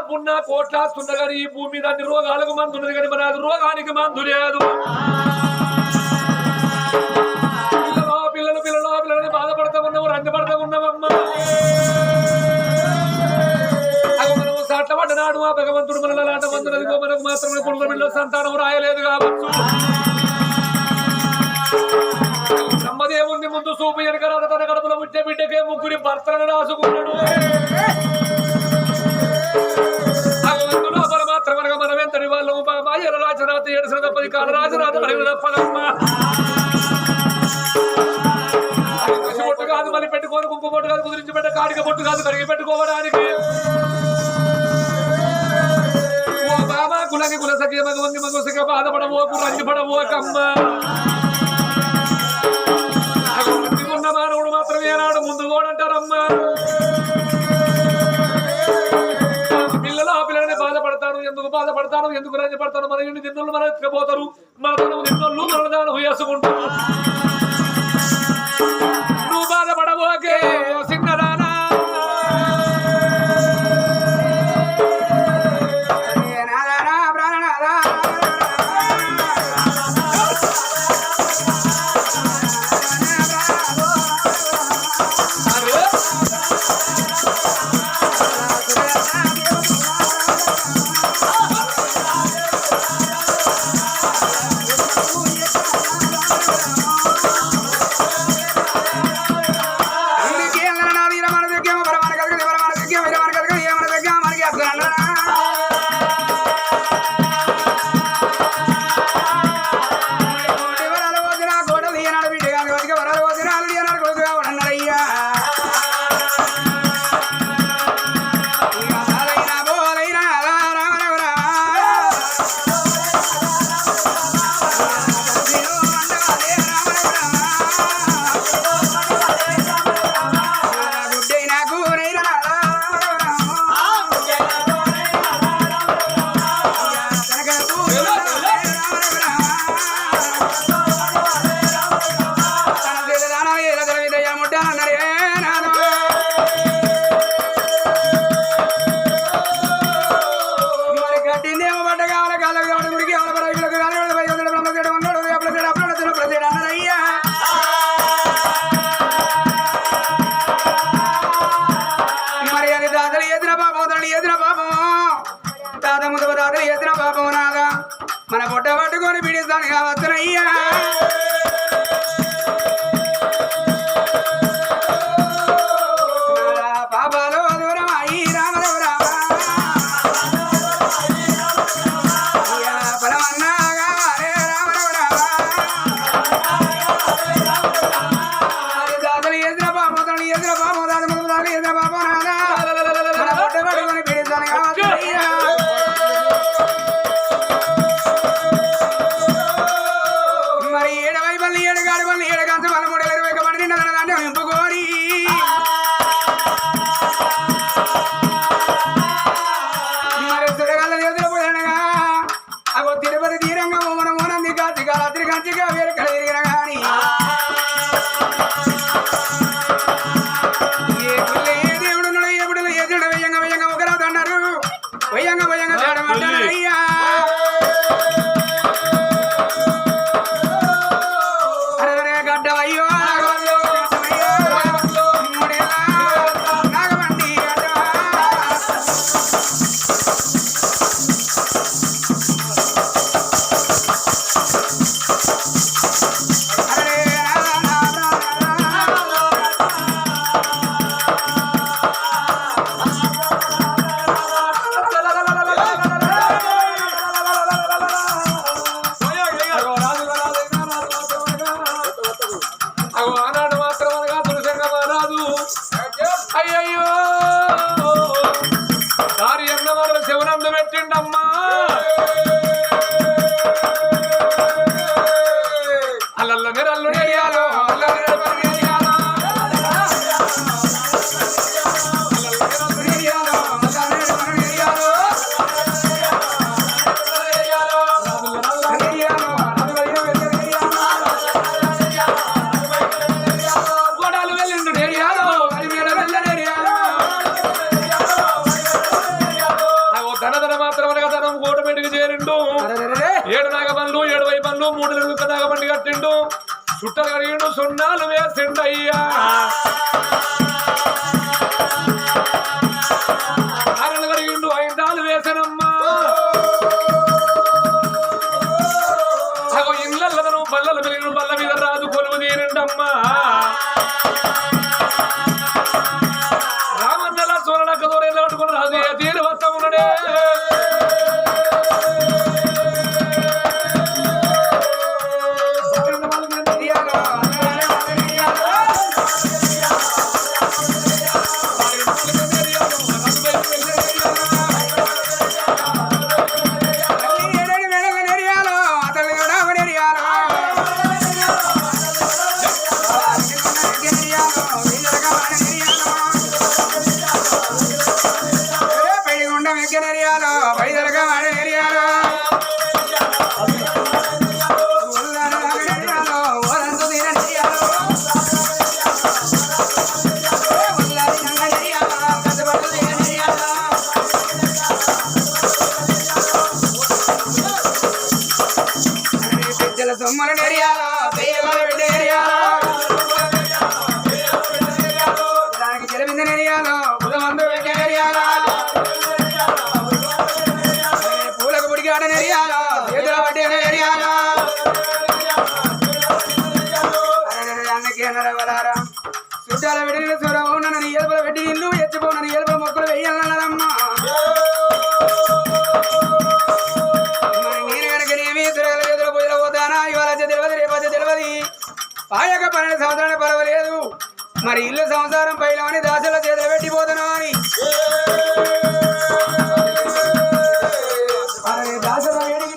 డబ్బున్నా కోట్లాస్తున్నా కానీ ఈ భూమి మీద అన్ని రోగాలకు మందు ఉన్నది కానీ మరి అది రోగానికి మందు లేదు. పిల్లలని బాధపడతా ఉన్నాము, రంది పడతా ఉన్నామమ్మా. మనం సాట్ల పడ్డనాడు ఆ భగవంతుడు మనలాంటి మందులది మనకు మాత్రమే కొడుకు బిడ్డల సంతానం రాయలేదు కావచ్చు. నమ్మదేముంది ముందు సూపు ఎనకరాత తన కడుపులో పుట్టే బిడ్డకే ముగ్గురి భర్తలను రాసుకున్నాడు. భగవంతుడు మాత్రమనగా మనం ఎంతటి వాళ్ళము మాయల రాజరాత ఏడుసిన తప్పది కాల రాజరాత పడిన తప్పదమ్మా. పొట్టు కాదు మళ్ళీ పెట్టుకోని కుంకుమ పొట్టు కాదు కుదిరించి పెట్ట కాడిక పొట్టు కాదు కడిగి పెట్టుకోవడానికి. ఓ బాబా కులకి కుల సఖి మగవంగి మగసఖ బాధపడబోకు రంజిపడబోకమ్మ. ఉన్న మానవుడు మాత్రమే నాడు ముందు ఓడంటారమ్మా. పిల్లలు ఆ పిల్లలని బాధపడతారు. ఎందుకు బాధపడతారు, ఎందుకు రంజిపడతారు? మన ఇంటి దిన్నులు మన ఎత్తుకపోతారు, మన తను దిన్నులు మన దానం వేసుకుంటారు. నువ్వు బాధపడబోకే సిన్నదానా. మన పొట్ట పట్టుకొని పిడిస్తాను కావచ్చునయ్యా. పాపాలు దూరం అయ్యి రామదేవరా పరమన్నా కావాలే రామదేవరా. దాతలు ఎదుర పాపం తల్లి ఎదుర పాపం దాని ముందు దాని ఎదుర పాపం రాదా మన పొట్ట పట్టుకొని పిడిస్తాను కావచ్చునయ్యా. తిరుపతి తీరంగా మోమన మోనంది కాచిగా రాత్రి కంచిగా వేరు కలిగిన గాని ఏ దేవుడు ఎప్పుడు ఎదుడు వెయ్యంగా వెయ్యంగా ఒకరాదు అన్నారు. వెయ్యంగా వెయ్యంగా తేడమంటారు అయ్యా. అరే గడ్డవయ్యో కట్టిండు 3 నెలలు కదాగా బండి కట్టిండు చుట్టలు కడిగిండు సున్నాలు వేసిండు అయ్యా ఆరలు కడిగిండు 5 డాలు వేసనమ్మా అగో ఇళ్ళను బల్లలు పెరిగిన బల్ల మీద రాజు కొలువు తీరిండమ్మా రామన్నల సోరణ కదోరేళ్ళు పట్టుకుని రాజు తీరు వస్తా ఉన్నాడే చుట్టాల వెడిన చూడవు నన్ను ఎలుపల పెట్టి ఇల్లు ఎచ్చిపోనని ఎలుపల మొక్కలు వెయ్యాలన్నారమ్మా నేను కనుకనేమి తిరగల ఎదురు పోయిన పోతానా ఇవాళ తెలియదు రేపొచ్చే తెలియదు పాయక 12 సంవత్సరాలు పర్వాలేదు మరి ఇల్లు సంసారం పైలమని దాసుల చేతులు పెట్టిపోతున్నా అని దాసుల వేడికి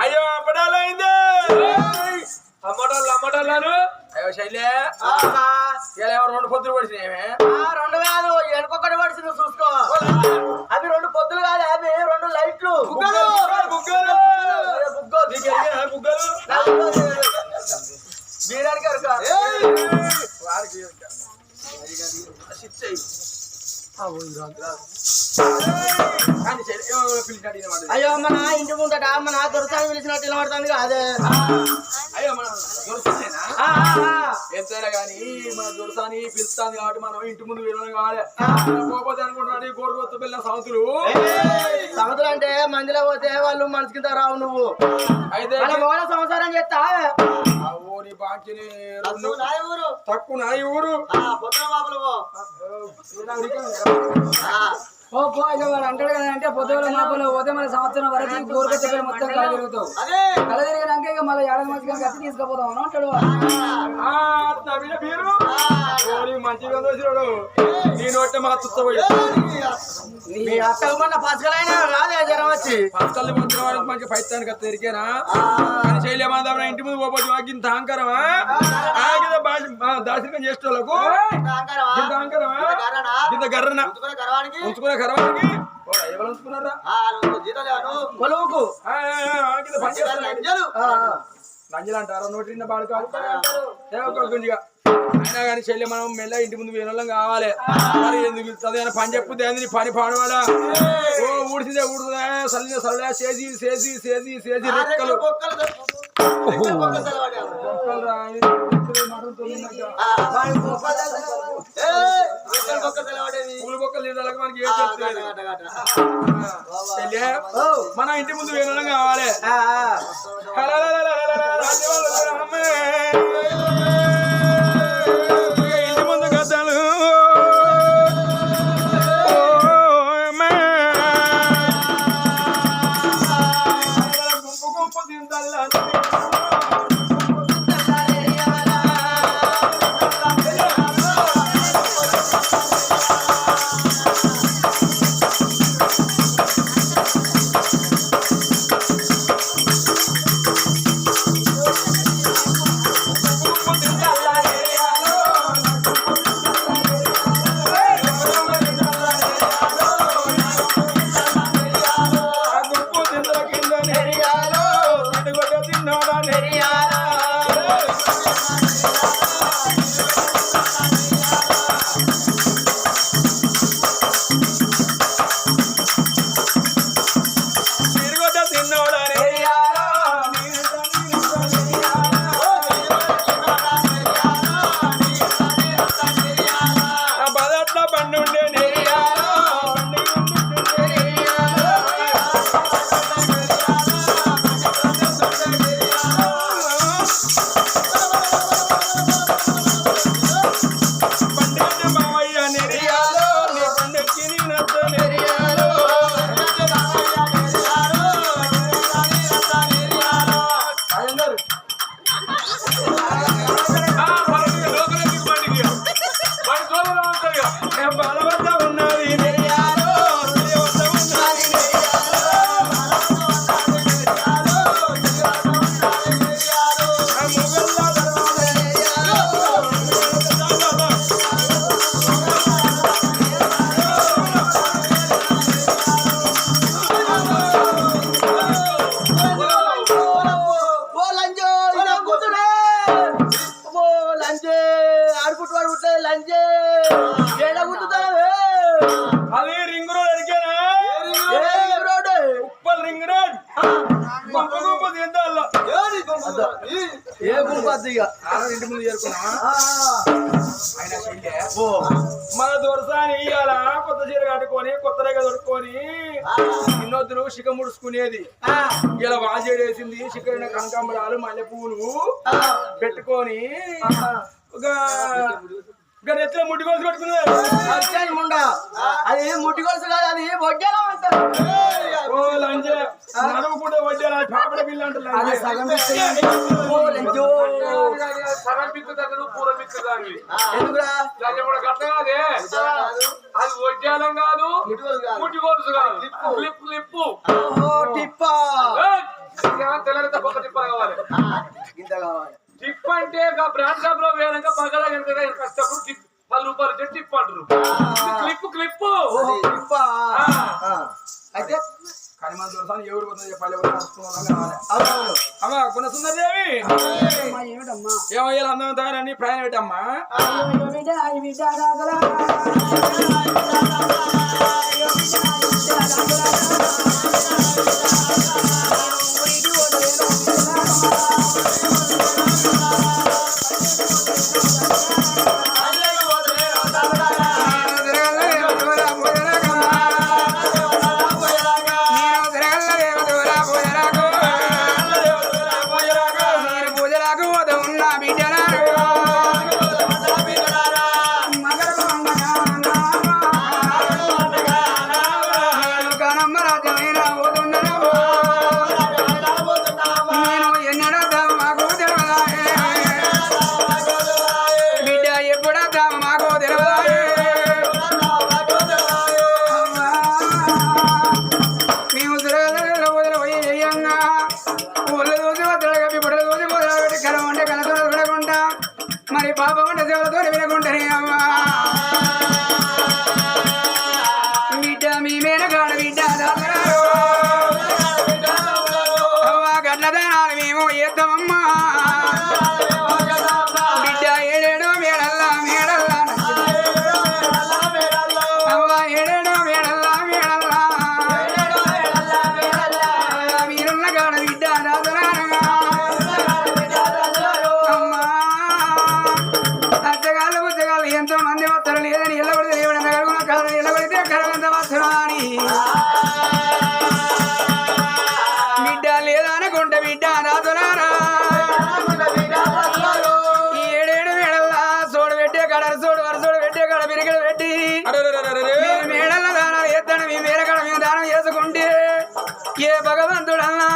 అయ్యో అమ్మడాలైంది అమ్మడాలు అయ్యో శైలే ఇలా 2 పొద్దులు పడిచినాయమే 2 కాదు వెనకొకటి పడిచింది చూసుకో అవి 2 పొద్దులు కాదు అవి 2 లైట్లు వీరానికి అయ్యో మన ఇంటి ముందట మన దొరసాన్ని పిలిచినట్టు నిలబడుతుంది కాదే అయ్యో మన ఎంతైనా కానీ మన దొరసాని పిలుస్తాను కాబట్టి మనం ఇంటి ముందు వినడం కావాలి పోతే అనుకుంటున్నాడు కోరుకొత్త పిల్ల సంవత్సరాలు అంటే మందిలో పోతే వాళ్ళు మనసు కింద రావు నువ్వు అయితే సంసారం చేస్తా ఊరి బాకిని తక్కువ నా ఊరు అంటాడు కదా అంటే పొద్దుగల మాపలో పోతే మన సంవత్సరం వరకు కోరుకొచ్చే మొత్తం కళ తిరుగుతావు కళ తిరిగినాక ఇక మళ్ళీ 7 మంచిగా గట్టి తీసుకుపోతాం అని అంటాడు మంచిగా నీ నోటే మా తుత్తపోయి నీ అత్తలు మొన్న పసకలైనా రాదే జ్వరం వచ్చి పసకల్ని మంచిగా వాడికి మంచి పైతానికి అత్త తిరిగేనా శైలేమాధవ ఇంటి ముందు పోవచ్చు మాకు ఇంత అహంకారమా దార్శనికం చేసేటోళ్ళకు ఇంత అహంకారమా ఇంత గర్రన ఉంచుకునే గర్వానికి ఎవరు ఉంచుకున్నారా కొలువుకు లంజలు అంటారా నోటి నిండా బాడు కాదు గుంజిగా అయినా కానీ చెల్లె మనం మెల్ల ఇంటి ముందు వినోళం కావాలి మరి ఎందుకు పిలుస్తుంది పని చెప్పుద్ది ఏంది పని పాడవాడా ఓ ఊడిసిందే ఊడుతుందా సల్లిన సల్లా సేసి సేసి సేసి సేసి రెక్కలు పూల బొక్కలు తినడానికి మనకి ఏం చెప్తే మన ఇంటి ముందు వినోళం కావాలి ఇంటి ముందు గద్దలు అది రింగ్ రోడ్ అడిగానా ఉప్పల్ రింగ్ రోడ్ గొప్ప గొప్ప తింటాల్లో ఏ గుంపద్దు ఇక ఇంటి ముందు చేరుకున్నావా ఆయన చెల్లె మన దొరసాని ఇవాళ కొత్త చీర కట్టుకొని కొత్త రేగ దొరుకుని ఇన్నొద్దును శిఖ ముడుచుకునేది ఇలా వాజేడేసింది శిఖరైన కనకాంబరాలు మల్లె పువ్వులు పెట్టుకొని ఒక ఎట్లా ముడ్డి కోసి పెట్టుకున్నారు ముండా అది ముట్టి కొలుసు కాదు అది వడ్డేలా అంటారు ఓ లంజే నడుముకుంటే వడ్డేలా పాపడ బిల్లు అది సగం సగం పిక్కు తగ్గదు పూర పిక్కు తగ్గదు ఎందుకురా దాన్ని కూడా గట్ల కాదే అది వడ్డాలం కాదు ముట్టి కొలుసు కాదు లిప్పు లిప్పు టిప్పా తెల్లని తప్ప టిప్ప కావాలి ఇంత కావాలి టిప్ అంటే బ్రాండ్ షాప్ లో వేరంగా పగల కనుక కష్టప్పుడు టిప్ 10 రూపాయలు ఇచ్చి టిప్ అంటారు క్లిప్పు క్లిప్పు టిప్పా అయితే కానీ మన దొరసాని ఎవరు పోతుందో చెప్పాలి ఎవరు రాసుకున్నారని కావాలి అవును అమ్మా కొన సుందరదేవి ఏమిటమ్మా ఏమయ్యాలి అందరం తయారని ప్రయాణం పెట్టమ్మా మరి పాప వంట సేవలతో వినకుంటానే అమ్మా బిడ్డ మీ మేనగాడ బిడ్డ అవ్వా గడ్ల దానాలు మేము ఏద్దామమ్మా బిడ్డ ఏడేడో మేడల్లా మేడల్లా అవ్వా ఏడేడో మేడల్లా మేడల్లా మీరున్న గాడ బిడ్డ రాజరానగా ఎంతో మంది వస్తారు లేదని ఇళ్ళబడితే లేవడం కాదు ఇళ్ళబడితే కరవంత వస్తారు అని బిడ్డ లేదా అనుకుంటే బిడ్డ రాజులారా ఈ ఏడేడు మేడల్లా సోడు పెట్టే కాడ సోడు వరసోడు పెట్టే కాడ బిరిగడ పెట్టి మేడల్ల దానాలు ఎత్తాను మీ మేరకాడ మేము దానం చేసుకుంటే ఏ భగవంతుడన్నా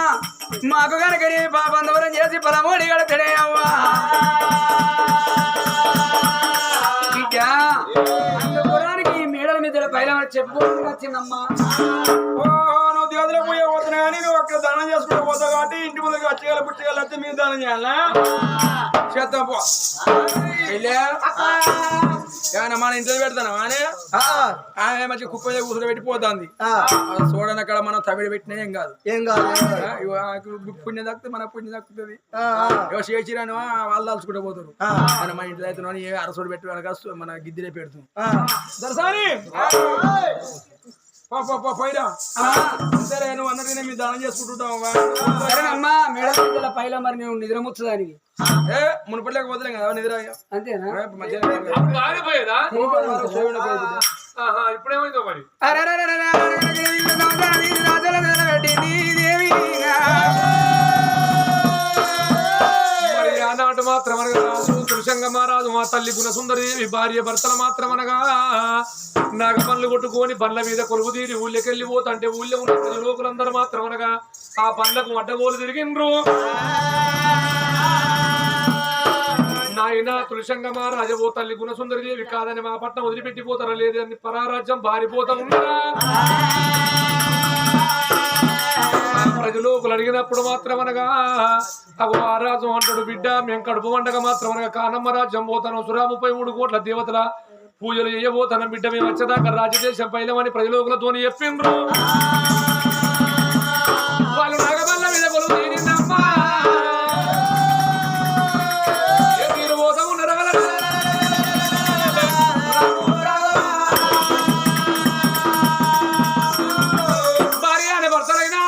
మాకు కనుక పాపం దూరం చేసి పదమూడి గడతడే అవ్వా అందుకోరానికి మేడల మీద పైన చెప్పుకోవడానికి వచ్చిందమ్మా నువ్వు దేవతలో పోయే పోతున్నా కానీ నువ్వు అక్కడ దానం చేసుకుంటూ పోతావు కాబట్టి ఇంటి ముందుకు వచ్చేయాలి పుట్టేయాలి అయితే మీరు దానం చేయాలా చేద్దాం పో ఏమన్నా మన ఇంట్లో పెడతాను ఆమె మంచి కుప్ప కూర్చొని పెట్టి పోతుంది చూడని అక్కడ మనం తమిడి పెట్టినా ఏం కాదు పుణ్యం దక్కుతుంది మన పుణ్యం దక్కుతుంది చేసిరాను వాళ్ళు దాల్చుకుంటూ పోతారు మన ఇంట్లో అయితే ఏ అరసోడు పెట్టి మన గిద్దెలే పెడుతుంది దర్శని పైరా సరే నువ్వు అన్నట్టుగానే మీరు దానం చేసుకుంటుంటావు సరేనమ్మా మేడం పైలా మరి నువ్వు నిద్ర ముచ్చదానికి మునుపట్లేక వదిలేం కదా నిద్ర అంతేనా ఆగిపోయేదా ఇప్పుడేమైందో మరి ఆనాటి మాత్రం అనగా రాజు తులసంగ మహారాజు మా తల్లి గుణసుందరదేవి భార్య భర్తలు మాత్రం అనగా నాగ పనులు కొట్టుకొని బండ్ల మీద కొలువు తీరి ఊళ్ళకెళ్ళి పోతంటే ఊళ్ళో ఉన్న ప్రతి లోకులందరూ మాత్రం అనగా ఆ బండ్లకు అడ్డగోలు తిరిగిండ్రు నాయన తులసంగ మహారాజు ఓ తల్లి గుణసుందరదేవి కాదని మా పట్నం వదిలిపెట్టిపోతారా లేదని పరారాజ్యం బారిపోతా ఉన్నారా ప్రజలోకులు అడిగినప్పుడు మాత్రం అనగా అగో ఆ రాజు అంటాడు బిడ్డ మేము కడుపు వండగా మాత్రం అనగా కానమ్మ రాజ్యం పోతాను సురా 33 కోట్ల దేవతల పూజలు చేయబోతాను బిడ్డ మేము వచ్చేదాకా రాజదేశం పైలమని ప్రజలోకులతో చెప్పిండ్రు వాళ్ళు నాగబల్ల మీద కొలు తీరిందమ్మా తీరు పోతా ఉన్నారు భార్య అనే భర్తలైనా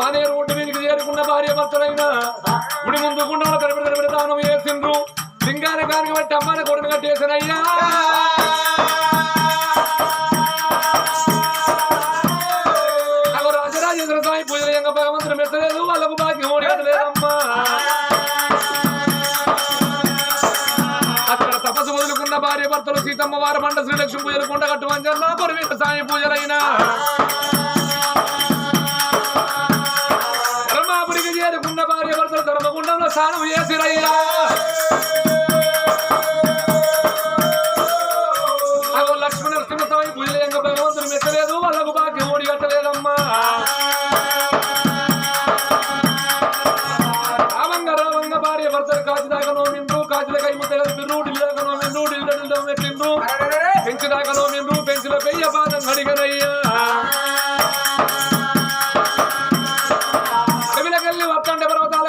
మానే రోడ్డు మీదకి చేరుకున్న భార్య భర్తలైనా గుడి ముందు గుండాల తరబడి దానం వేసిండ్రు లింగాన్ని కానికి బట్టి అమ్మాని కొడుకు కట్టేసినయ్యా రాజరాజేంద్ర స్వామి పూజలు ఎంగ భగవంతుడు మెచ్చలేదు వాళ్ళకు భాగ్యం ఓడిగట్టలేదమ్మా అక్కడ తపస్సు మొదలుకున్న భార్య భర్తలు సీతమ్మ వారి మండ శ్రీలక్ష్మి పూజలు కొండగట్టు వంజన్న కొరవీర స్వామి పూజలైనా చేరుకున్న భార్య భర్తలు ధర్మగుండంలో స్నానం చేసిరయ్యా లక్ష్మణ నరసింహ స్వామి పూజలు ఎంగ భగవంతుడు మెచ్చలేదు వాళ్ళకు భాగ్యం ఓడిగట్టలేదమ్మా రావంగ భార్య భర్తలు కాచిదాకా నోమిండ్రు కాచిల కైముద్ద ఢిల్లాక నోమిండ్రు ఢిల్లా పెట్టిండ్రు పెంచిదాకా నోమిండ్రు పెంచిన పెయ్య పాదం అడిగనయ్యా వత్తండి పర్వతాల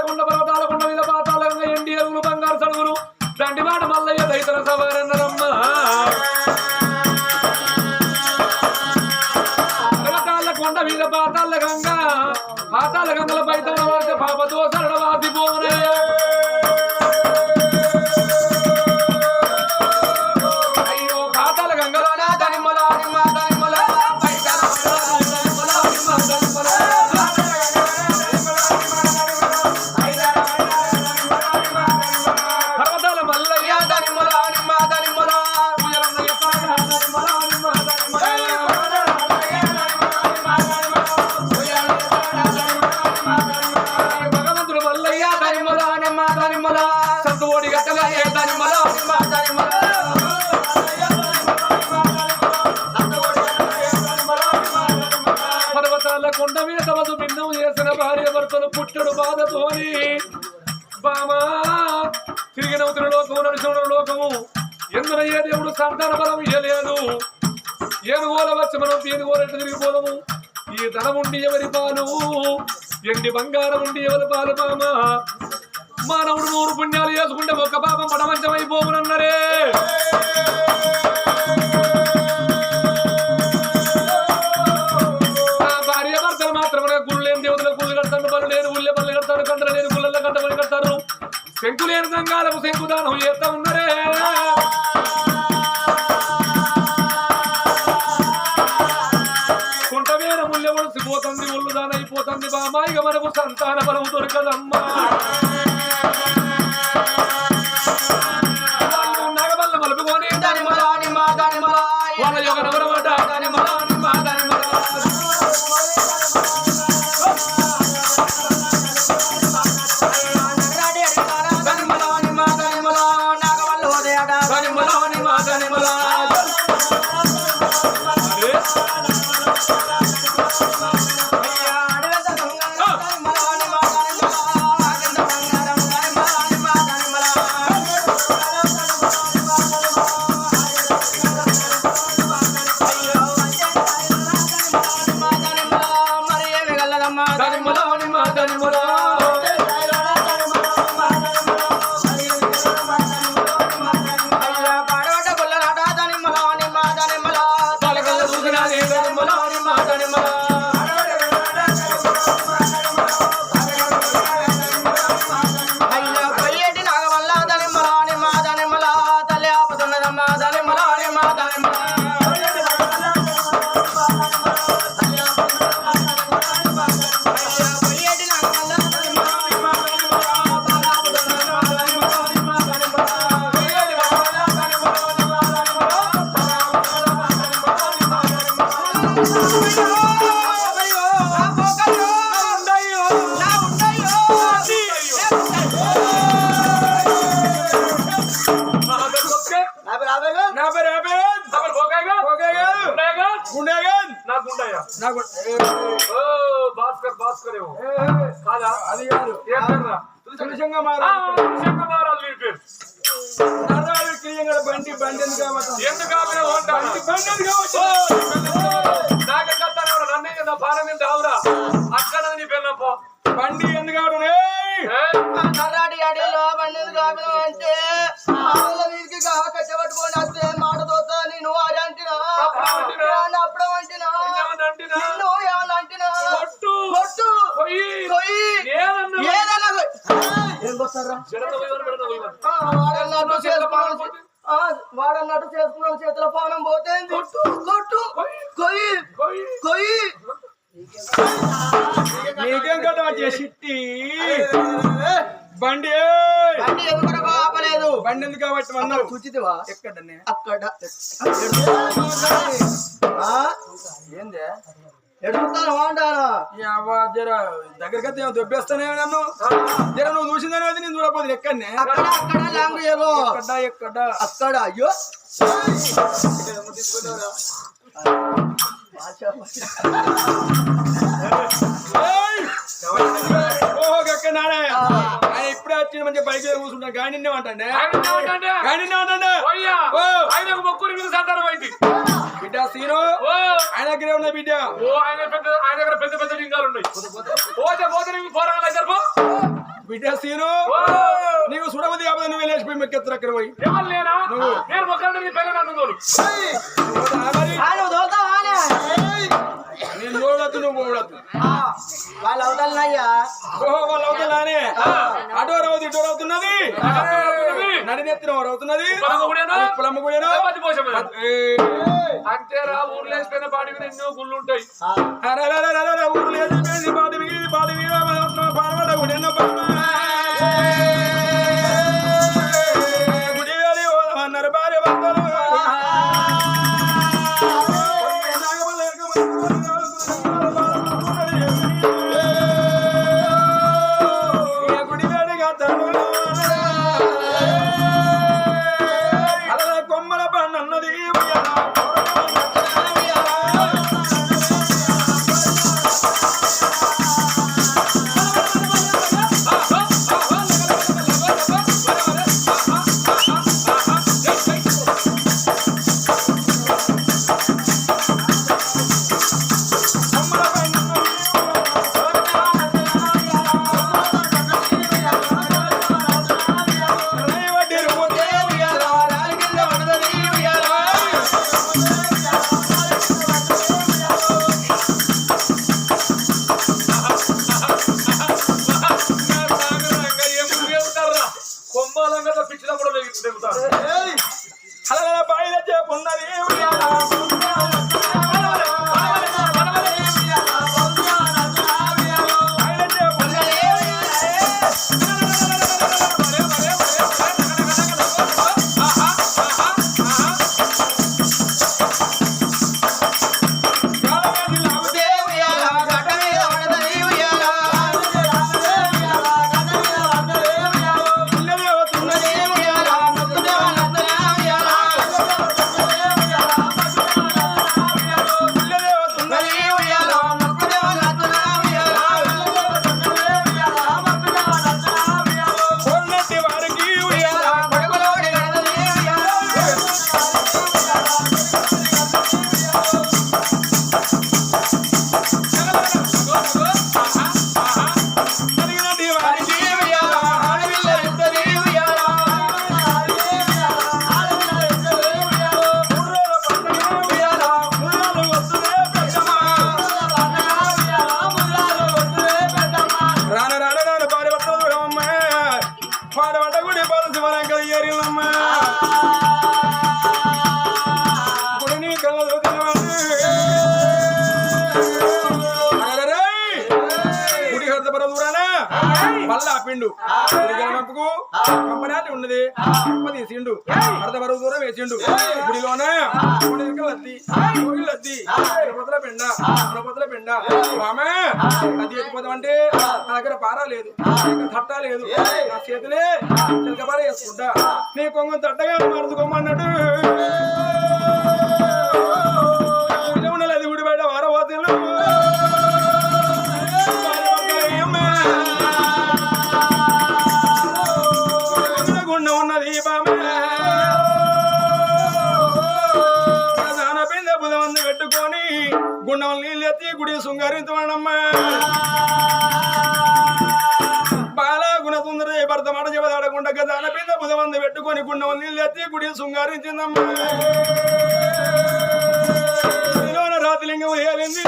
కొండ మీద పాతాళంగా ఎండి ఎలుగులు బంగారు సడుగులు దండివాడు మల్లయ్య దైతల సవారన్నరమ్మ పర్వతాల కొండ మీద పాతాళ గంగల పైతల వారితే పాపతో సరళవాసి పోనయ్య అయ్యో పాతాళ గంగలో నా దనిమల పర్వతాల కొండ మీద తమసు భిన్నం చేసిన భార్య భర్తలు పుట్టడు బాధతోని బామా తిరిగినవుతున్న లోకము నడుచున్న లోకము ఎందున ఏ దేవుడు సంతాన బలం ఇయ్యలేదు ఏనుగోల వచ్చి మనం తీనుగోలెట్టు తిరిగిపోదము ఈ ధనముండి ఎవరి పాలు ఎండి బంగారం ఉండి ఎవరి పాలు బామా మానవుడు 100 పుణ్యాలు చేసుకుంటే ఒక్క పాపం పడమంచమైపోవునన్నరే భార్య భర్తలు మాత్రమే గుళ్ళు లేని దేవతలకు గుళ్ళు కడతారు పనులు లేని ఊళ్ళే పనులు కడతారు కంటలు లేని గుళ్ళల్లో కట్టమని కడతారు శంకు లేని సంఘాలకు శంకుదానం చేస్తా ఉన్నారే కుంటవేర ముళ్ళె ఒలిసిపోతుంది ఒళ్ళు దానైపోతుంది బామాయిగా మనకు సంతాన బలం దొరకదమ్మా నగబల్ల మలుపుకొని దాని భాస్కర్ భాస్కర్ కాదా అది కాదు తులసింగ మహారాజు వీరి పేరు బండి బండి ఎందుకు కావచ్చు ఎందుకు నాకెళ్తాను నన్నే నా పానం మీద ఆవురా అక్కడ నీ పెళ్ళపో బండి ఎందుకు కావడం కర్రాటి అడిలో బండి ఎందుకు కావడం అంటే ఆవుల వీరికి కట్టబట్టుకొని వస్తే మాట తోతా నేను అది అంటినా అప్పుడు అంటినా ఏమన్నా అంటినా వాడన్నట్టు చేసుకున్నాం చేతుల పానం పోతే కొట్టు కొయ్యి కొయ్యి నీకేం కదా చిట్టి బండి బండి ఎందుకు ఆపలేదు బండి ఎందుకు కాబట్టి అన్నావు చూచితివా ఎక్కడనే అక్కడ ఏందే ఎడుగుతాను అంటానా జర దగ్గరకైతే దొబ్బేస్తానే నన్ను జర నువ్వు చూసిందని అయితే నేను చూడకపోతే ఎక్కడనే అక్కడ అక్కడ లాంగ్ ఏమో ఎక్కడ అక్కడ అయ్యో ఇప్పుడే వచ్చిన మంచి బైక్ కూర్చుంటా గాడి ఏమంటే ఆయనకు మొక్కుని సంతానం అయింది బిడ్డ సీను ఆయన దగ్గరే ఉన్నాయి బిడ్డ ఆయన దగ్గర పెద్ద పెద్ద లింగాలు ఉన్నాయి పోతే పోతే పోరాలు అయితే బిడ్డ సీను నీకు చూడబోది కాబట్టి నువ్వు వెళ్ళేసిపోయి మెక్కెత్తరు అక్కడ పోయి నేను మొక్కలు పెళ్ళ నన్ను నేను చూడద్దు నువ్వు చూడద్దు వాళ్ళు అవుతానయ్యా ఓహో వాళ్ళు అవుతున్నానే అటో రవుతుంది ఇటో రవుతున్నది నడినెత్తిన రవుతున్నది పొలమ్మ కూడా అంతేరా ఊర్లో వేసిపోయిన బాటి మీద ఎన్నో గుళ్ళు ఉంటాయి ఊర్లో వేసిపోయింది బాటి మీద పాడబడ్డ గుడి గుడి వేలి అన్నారు భార్య భర్తలు కొమ్మల బండన్నది మళ్ళా ఆపిండు మప్పుకు కంపనాటి ఉన్నది కంప తీసిండు అర్ధ బరువు దూరం వేసిండు గుడిలోనే పొదల పెండ పొదల పెండ ఆమె అది ఎత్తిపోతామంటే నా దగ్గర పారా లేదు తట్ట లేదు నా చేతులే చిలకపార వేసుకుంటా నీ కొంగ తట్టగా మరుదుకోమన్నాడు ఉన్నది గుడి బయట వారపోతులు గుండ ఉన్నది పింద బుధమంది పెట్టుకొని గుండం నీళ్ళు ఎత్తి గుడి శృంగారించమనమ్మా బాల గుణ సుందర భర్త మాట చెబదాడకుండా గదాన పింద బుధమంది పెట్టుకొని గుండం నీళ్ళు ఎత్తి గుడి శృంగారించిందమ్మా రాతిలింగం ఏలింది